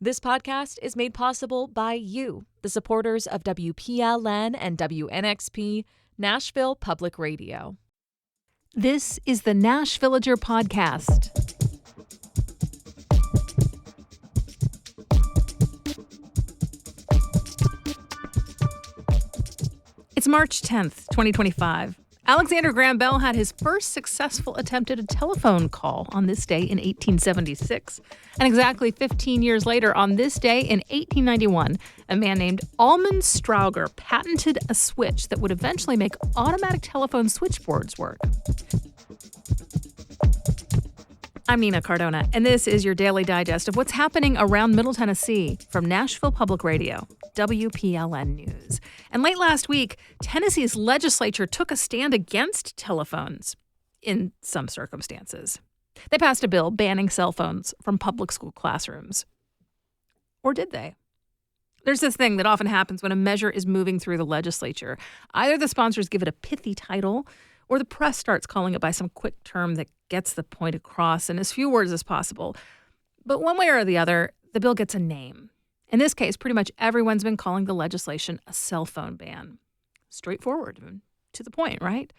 This podcast is made possible by you, the supporters of WPLN and WNXP, Nashville Public Radio. This is the Nashvillager Podcast. It's March 10th, 2025. Alexander Graham Bell had his first successful attempt at a telephone call on this day in 1876. And exactly 15 years later, on this day in 1891, a man named Almond Strauger patented a switch that would eventually make automatic telephone switchboards work. I'm Nina Cardona, and this is your daily digest of what's happening around Middle Tennessee from Nashville Public Radio, WPLN News. And late last week, Tennessee's legislature took a stand against telephones in some circumstances. They passed a bill banning cell phones from public school classrooms. Or did they? There's this thing that often happens when a measure is moving through the legislature. Either the sponsors give it a pithy title, or the press starts calling it by some quick term that gets the point across in as few words as possible. But one way or the other, the bill gets a name. In this case, pretty much everyone's been calling the legislation a cell phone ban. Straightforward and to the point, right?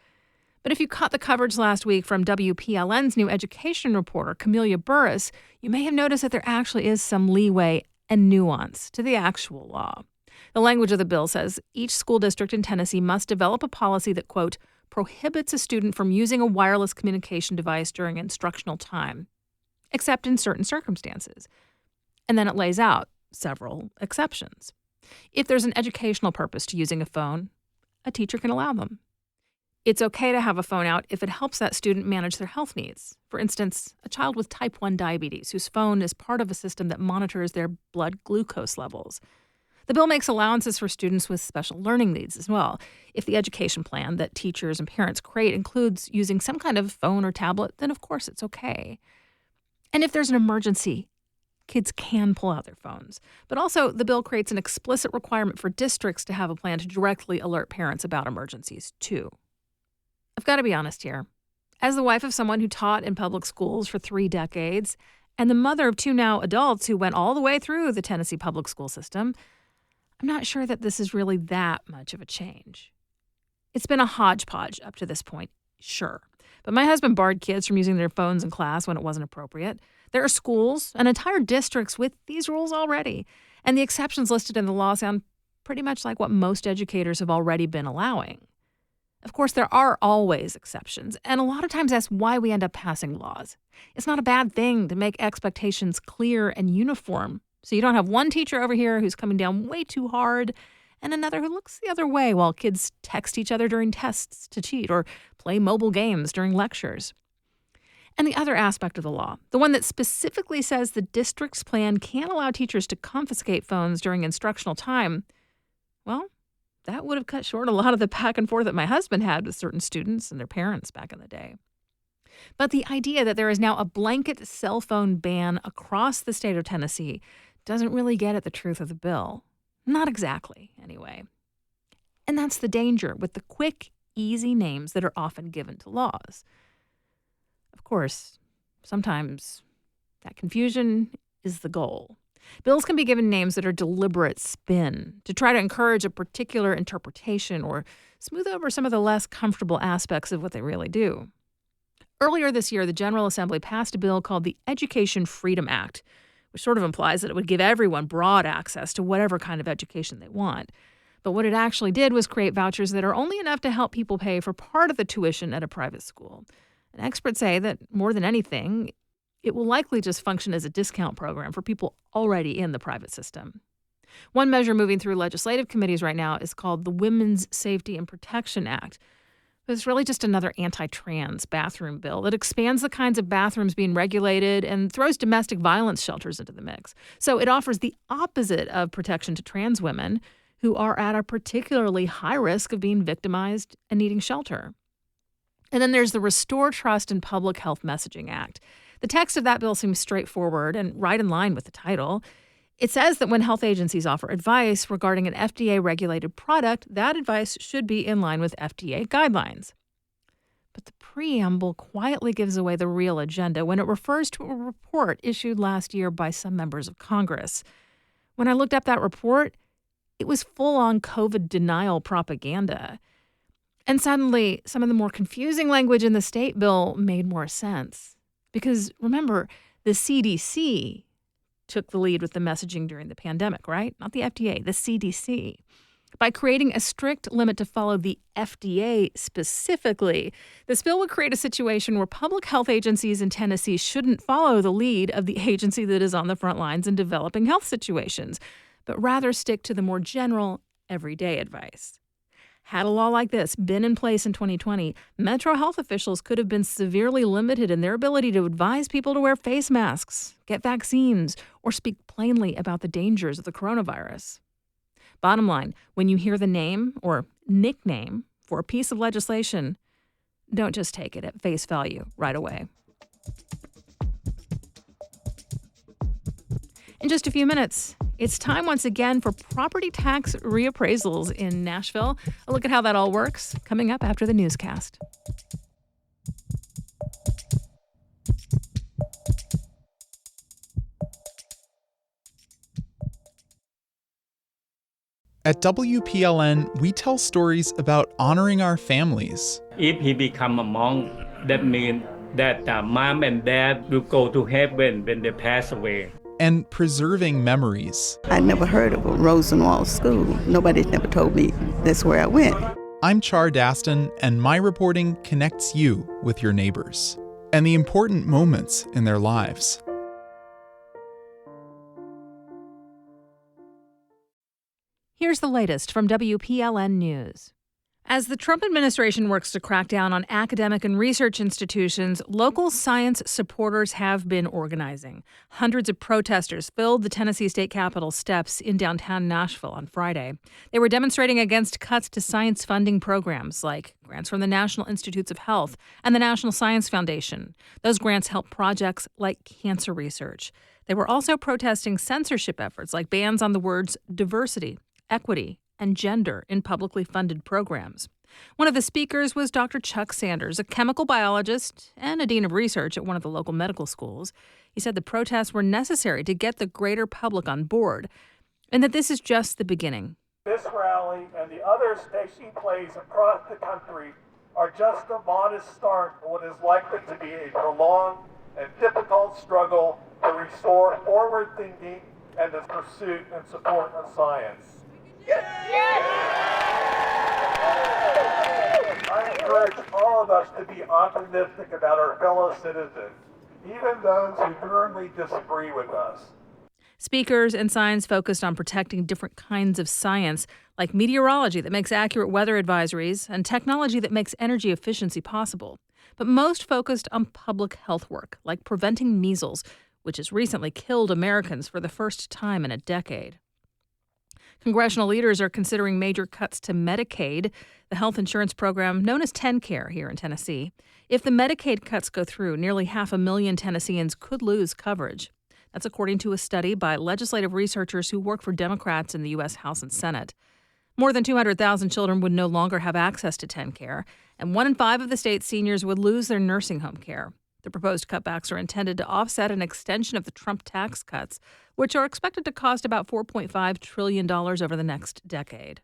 But if you caught the coverage last week from WPLN's new education reporter, Camelia Burris, you may have noticed that there actually is some leeway and nuance to the actual law. The language of the bill says each school district in Tennessee must develop a policy that, quote, prohibits a student from using a wireless communication device during instructional time, except in certain circumstances. And then it lays out several exceptions. If there's an educational purpose to using a phone, a teacher can allow them. It's okay to have a phone out if it helps that student manage their health needs. For instance, a child with type 1 diabetes whose phone is part of a system that monitors their blood glucose levels. The bill makes allowances for students with special learning needs as well. If the education plan that teachers and parents create includes using some kind of phone or tablet, then of course it's okay. And if there's an emergency, kids can pull out their phones. But also, the bill creates an explicit requirement for districts to have a plan to directly alert parents about emergencies, too. I've got to be honest here. As the wife of someone who taught in public schools for 3 decades, and the mother of 2 now adults who went all the way through the Tennessee public school system, I'm not sure that this is really that much of a change. It's been a hodgepodge up to this point, sure. But my husband barred kids from using their phones in class when it wasn't appropriate. There are schools and entire districts with these rules already. And the exceptions listed in the law sound pretty much like what most educators have already been allowing. Of course, there are always exceptions, and a lot of times that's why we end up passing laws. It's not a bad thing to make expectations clear and uniform, so you don't have one teacher over here who's coming down way too hard and another who looks the other way while kids text each other during tests to cheat or play mobile games during lectures. And the other aspect of the law, the one that specifically says the district's plan can't allow teachers to confiscate phones during instructional time, well, that would have cut short a lot of the back and forth that my husband had with certain students and their parents back in the day. But the idea that there is now a blanket cell phone ban across the state of Tennessee doesn't really get at the truth of the bill. Not exactly, anyway. And that's the danger with the quick, easy names that are often given to laws. Of course, sometimes that confusion is the goal. Bills can be given names that are deliberate spin to try to encourage a particular interpretation or smooth over some of the less comfortable aspects of what they really do. Earlier this year, the General Assembly passed a bill called the Education Freedom Act, which sort of implies that it would give everyone broad access to whatever kind of education they want. But what it actually did was create vouchers that are only enough to help people pay for part of the tuition at a private school. And experts say that more than anything, it will likely just function as a discount program for people already in the private system. One measure moving through legislative committees right now is called the Women's Safety and Protection Act. It's really just another anti-trans bathroom bill that expands the kinds of bathrooms being regulated and throws domestic violence shelters into the mix. So it offers the opposite of protection to trans women who are at a particularly high risk of being victimized and needing shelter. And then there's the Restore Trust in Public Health Messaging Act. The text of that bill seems straightforward and right in line with the title. It says that when health agencies offer advice regarding an FDA-regulated product, that advice should be in line with FDA guidelines. But the preamble quietly gives away the real agenda when it refers to a report issued last year by some members of Congress. When I looked up that report, it was full-on COVID denial propaganda. And suddenly, some of the more confusing language in the state bill made more sense. Because remember, the CDC took the lead with the messaging during the pandemic, right? Not the FDA, the CDC. By creating a strict limit to follow the FDA specifically, this bill would create a situation where public health agencies in Tennessee shouldn't follow the lead of the agency that is on the front lines in developing health situations, but rather stick to the more general, everyday advice. Had a law like this been in place in 2020, Metro health officials could have been severely limited in their ability to advise people to wear face masks, get vaccines, or speak plainly about the dangers of the coronavirus. Bottom line, when you hear the name or nickname for a piece of legislation, don't just take it at face value right away. In just a few minutes, it's time once again for property tax reappraisals in Nashville. A look at how that all works coming up after the newscast. At WPLN, we tell stories about honoring our families. If he become a monk, that means that mom and dad will go to heaven when they pass away. And preserving memories. I never heard of a Rosenwald school. Nobody never told me that's where I went. I'm Char Daston, and my reporting connects you with your neighbors and the important moments in their lives. Here's the latest from WPLN News. As the Trump administration works to crack down on academic and research institutions, local science supporters have been organizing. Hundreds of protesters filled the Tennessee State Capitol steps in downtown Nashville on Friday. They were demonstrating against cuts to science funding programs like grants from the National Institutes of Health and the National Science Foundation. Those grants help projects like cancer research. They were also protesting censorship efforts like bans on the words diversity, equity, and gender in publicly funded programs. One of the speakers was Dr. Chuck Sanders, a chemical biologist and a dean of research at one of the local medical schools. He said the protests were necessary to get the greater public on board, and that this is just the beginning. This rally and the others taking place across the country are just a modest start for what is likely to be a prolonged and difficult struggle to restore forward thinking and the pursuit and support of science. I encourage all of us to be optimistic about our fellow citizens, even those who firmly disagree with us. Speakers and signs focused on protecting different kinds of science, like meteorology that makes accurate weather advisories and technology that makes energy efficiency possible. But most focused on public health work, like preventing measles, which has recently killed Americans for the first time in a decade. Congressional leaders are considering major cuts to Medicaid, the health insurance program known as TennCare here in Tennessee. If the Medicaid cuts go through, nearly 500,000 Tennesseans could lose coverage. That's according to a study by legislative researchers who work for Democrats in the U.S. House and Senate. More than 200,000 children would no longer have access to TennCare, and 1 in 5 of the state's seniors would lose their nursing home care. The proposed cutbacks are intended to offset an extension of the Trump tax cuts, which are expected to cost about $4.5 trillion over the next decade.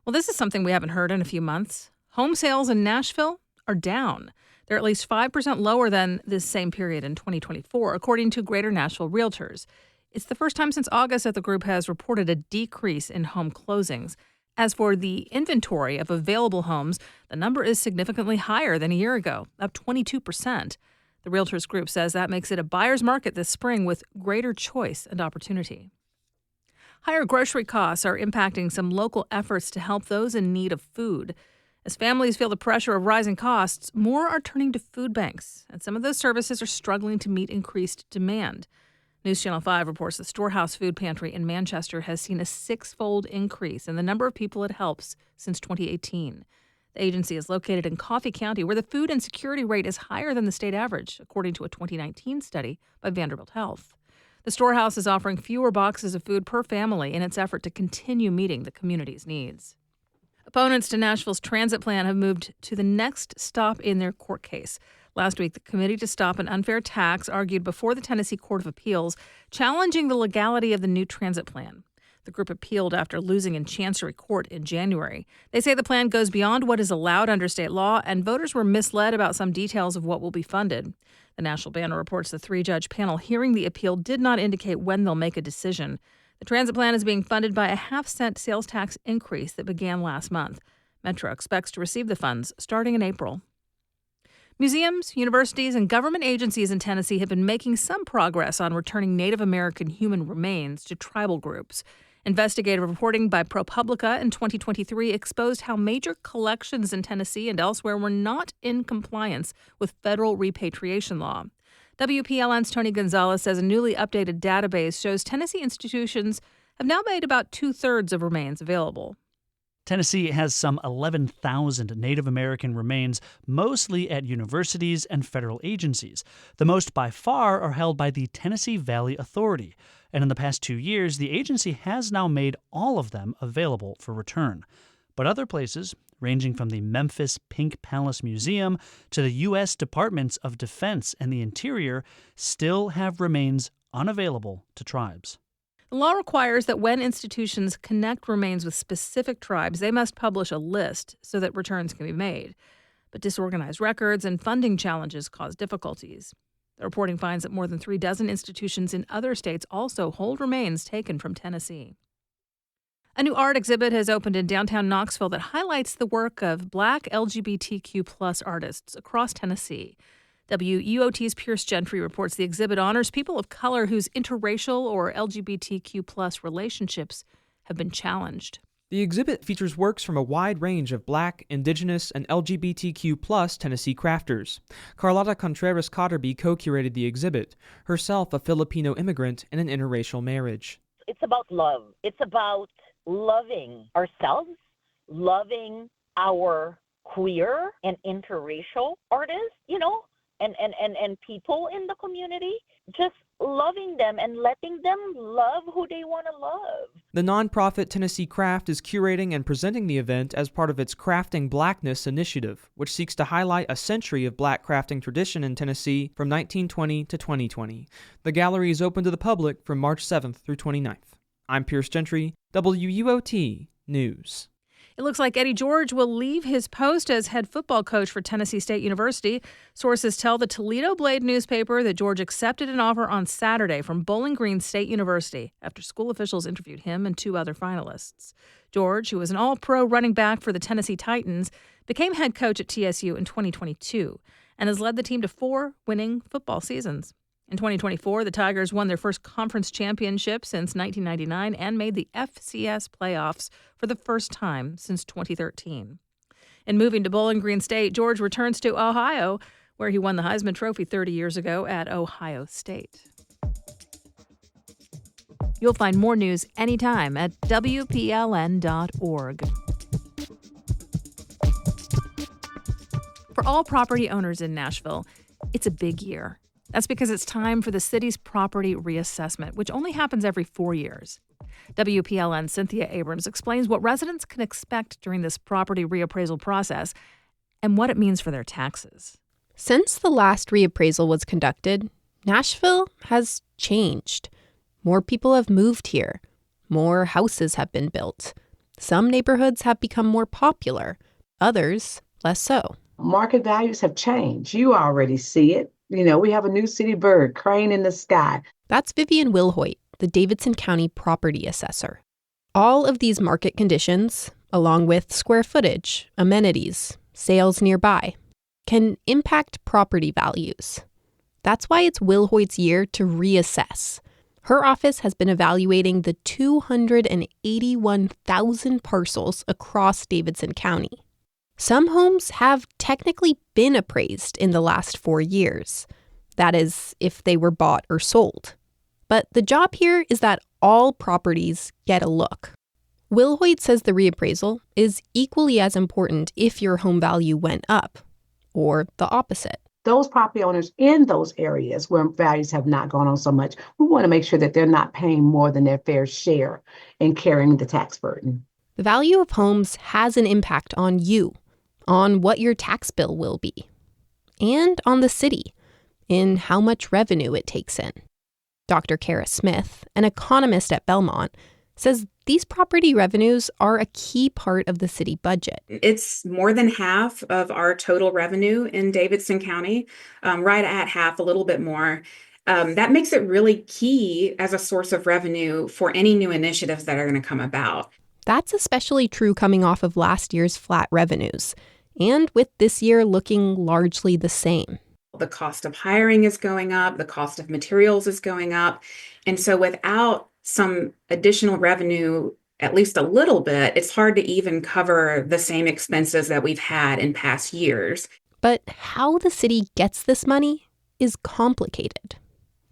Well, this is something we haven't heard in a few months. Home sales in Nashville are down. They're at least 5% lower than this same period in 2024, according to Greater Nashville Realtors. It's the first time since August that the group has reported a decrease in home closings. As for the inventory of available homes, the number is significantly higher than a year ago, up 22%. The Realtors Group says that makes it a buyer's market this spring with greater choice and opportunity. Higher grocery costs are impacting some local efforts to help those in need of food. As families feel the pressure of rising costs, more are turning to food banks, and some of those services are struggling to meet increased demand. News Channel 5 reports the Storehouse Food Pantry in Manchester has seen a 6-fold increase in the number of people it helps since 2018. The agency is located in Coffee County, where the food insecurity rate is higher than the state average, according to a 2019 study by Vanderbilt Health. The Storehouse is offering fewer boxes of food per family in its effort to continue meeting the community's needs. Opponents to Nashville's transit plan have moved to the next stop in their court case. Last week, the Committee to Stop an Unfair Tax argued before the Tennessee Court of Appeals, challenging the legality of the new transit plan. The group appealed after losing in Chancery Court in January. They say the plan goes beyond what is allowed under state law, and voters were misled about some details of what will be funded. The Nashville Banner reports the three-judge panel hearing the appeal did not indicate when they'll make a decision. The transit plan is being funded by a half-cent sales tax increase that began last month. Metro expects to receive the funds starting in April. Museums, universities, and government agencies in Tennessee have been making some progress on returning Native American human remains to tribal groups. Investigative reporting by ProPublica in 2023 exposed how major collections in Tennessee and elsewhere were not in compliance with federal repatriation law. WPLN's Tony Gonzalez says a newly updated database shows Tennessee institutions have now made about two-thirds of remains available. Tennessee has some 11,000 Native American remains, mostly at universities and federal agencies. The most by far are held by the Tennessee Valley Authority, and in the past 2 years, the agency has now made all of them available for return. But other places, ranging from the Memphis Pink Palace Museum to the U.S. Departments of Defense and the Interior, still have remains unavailable to tribes. The law requires that when institutions connect remains with specific tribes, they must publish a list so that returns can be made. But disorganized records and funding challenges cause difficulties. The reporting finds that more than 36 institutions in other states also hold remains taken from Tennessee. A new art exhibit has opened in downtown Knoxville that highlights the work of Black LGBTQ+ artists across Tennessee. WUOT's Pierce Gentry reports the exhibit honors people of color whose interracial or LGBTQ+ relationships have been challenged. The exhibit features works from a wide range of Black, Indigenous, and LGBTQ+ Tennessee crafters. Carlotta Contreras-Cotterby co-curated the exhibit, herself a Filipino immigrant in an interracial marriage. It's about love. It's about loving ourselves, loving our queer and interracial artists, and people in the community, just loving them and letting them love who they want to love. The nonprofit Tennessee Craft is curating and presenting the event as part of its Crafting Blackness initiative, which seeks to highlight a century of Black crafting tradition in Tennessee from 1920 to 2020. The gallery is open to the public from March 7th through 29th. I'm Pierce Gentry, WUOT News. It looks like Eddie George will leave his post as head football coach for Tennessee State University. Sources tell the Toledo Blade newspaper that George accepted an offer on Saturday from Bowling Green State University after school officials interviewed him and 2 other finalists. George, who was an all-pro running back for the Tennessee Titans, became head coach at TSU in 2022 and has led the team to 4 winning football seasons. In 2024, the Tigers won their first conference championship since 1999 and made the FCS playoffs for the first time since 2013. In moving to Bowling Green State, George returns to Ohio, where he won the Heisman Trophy 30 years ago at Ohio State. You'll find more news anytime at WPLN.org. For all property owners in Nashville, it's a big year. That's because it's time for the city's property reassessment, which only happens every 4 years. WPLN's Cynthia Abrams explains what residents can expect during this property reappraisal process and what it means for their taxes. Since the last reappraisal was conducted, Nashville has changed. More people have moved here. More houses have been built. Some neighborhoods have become more popular, others less so. Market values have changed. You already see it. We have a new city bird, crane in the sky. That's Vivian Wilhoit, the Davidson County property assessor. All of these market conditions, along with square footage, amenities, sales nearby, can impact property values. That's why it's Wilhoit's year to reassess. Her office has been evaluating the 281,000 parcels across Davidson County. Some homes have technically been appraised in the last 4 years. That is, if they were bought or sold. But the job here is that all properties get a look. Wilhoit says the reappraisal is equally as important if your home value went up, or the opposite. Those property owners in those areas where values have not gone on so much, we want to make sure that they're not paying more than their fair share in carrying the tax burden. The value of homes has an impact on you, on what your tax bill will be, and on the city, in how much revenue it takes in. Dr. Kara Smith, an economist at Belmont, says these property revenues are a key part of the city budget. It's more than half of our total revenue in Davidson County, right at half, a little bit more. That makes it really key as a source of revenue for any new initiatives that are going to come about. That's especially true coming off of last year's flat revenues, and with this year looking largely the same. The cost of hiring is going up, the cost of materials is going up, and so without some additional revenue, at least a little bit, it's hard to even cover the same expenses that we've had in past years. But how the city gets this money is complicated.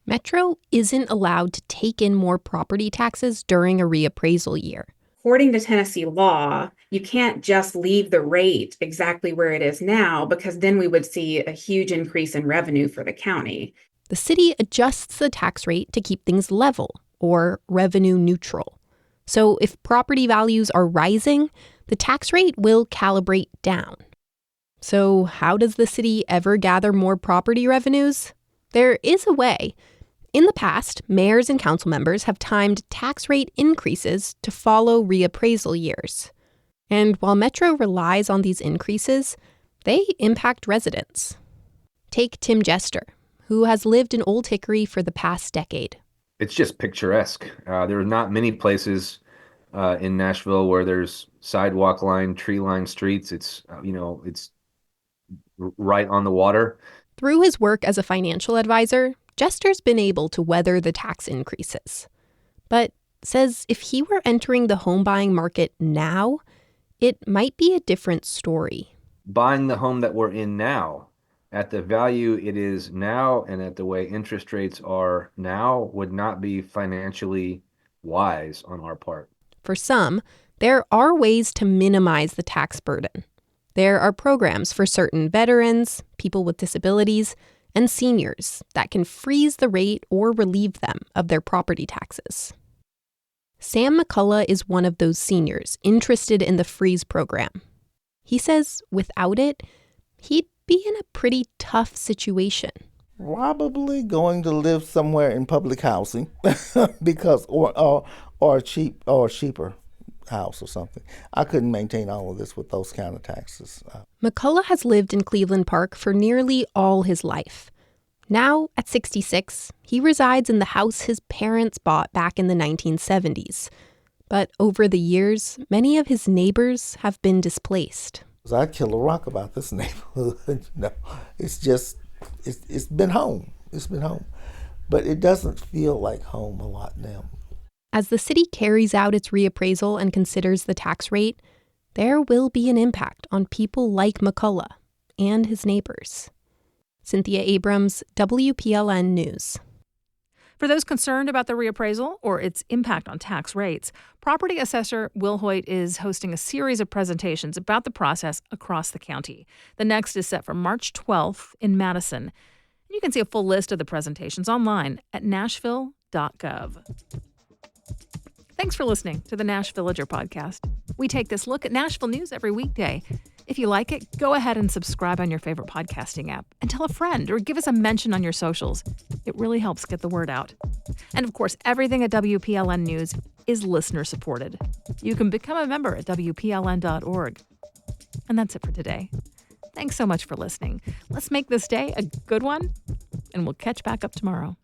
Metro isn't allowed to take in more property taxes during a reappraisal year. According to Tennessee law, you can't just leave the rate exactly where it is now, because then we would see a huge increase in revenue for the county. The city adjusts the tax rate to keep things level, or revenue neutral. So if property values are rising, the tax rate will calibrate down. So how does the city ever gather more property revenues? There is a way. In the past, mayors and council members have timed tax rate increases to follow reappraisal years. And while Metro relies on these increases, they impact residents. Take Tim Jester, who has lived in Old Hickory for the past decade. It's just picturesque. There are not many places in Nashville where there's sidewalk-lined, tree-lined streets. It's right on the water. Through his work as a financial advisor, Jester's been able to weather the tax increases. But says if he were entering the home buying market now, it might be a different story. Buying the home that we're in now, at the value it is now and at the way interest rates are now, would not be financially wise on our part. For some, there are ways to minimize the tax burden. There are programs for certain veterans, people with disabilities, and seniors that can freeze the rate or relieve them of their property taxes. Sam McCullough is one of those seniors interested in the freeze program. He says without it, he'd be in a pretty tough situation. Probably going to live somewhere in public housing because or a cheaper house or something. I couldn't maintain all of this with those kind of taxes. McCullough has lived in Cleveland Park for nearly all his life. Now, at 66, he resides in the house his parents bought back in the 1970s. But over the years, many of his neighbors have been displaced. I'd kill a rock about this neighborhood. It's been home. It's been home. But it doesn't feel like home a lot now. As the city carries out its reappraisal and considers the tax rate, there will be an impact on people like McCullough and his neighbors. Cynthia Abrams, WPLN News. For those concerned about the reappraisal or its impact on tax rates, Property Assessor Will Hoyt is hosting a series of presentations about the process across the county. The next is set for March 12th in Madison. You can see a full list of the presentations online at nashville.gov. Thanks for listening to the Nash Villager podcast. We take this look at Nashville news every weekday. If you like it, go ahead and subscribe on your favorite podcasting app and tell a friend or give us a mention on your socials. It really helps get the word out. And of course, everything at WPLN News is listener supported. You can become a member at WPLN.org. And that's it for today. Thanks so much for listening. Let's make this day a good one, and we'll catch back up tomorrow.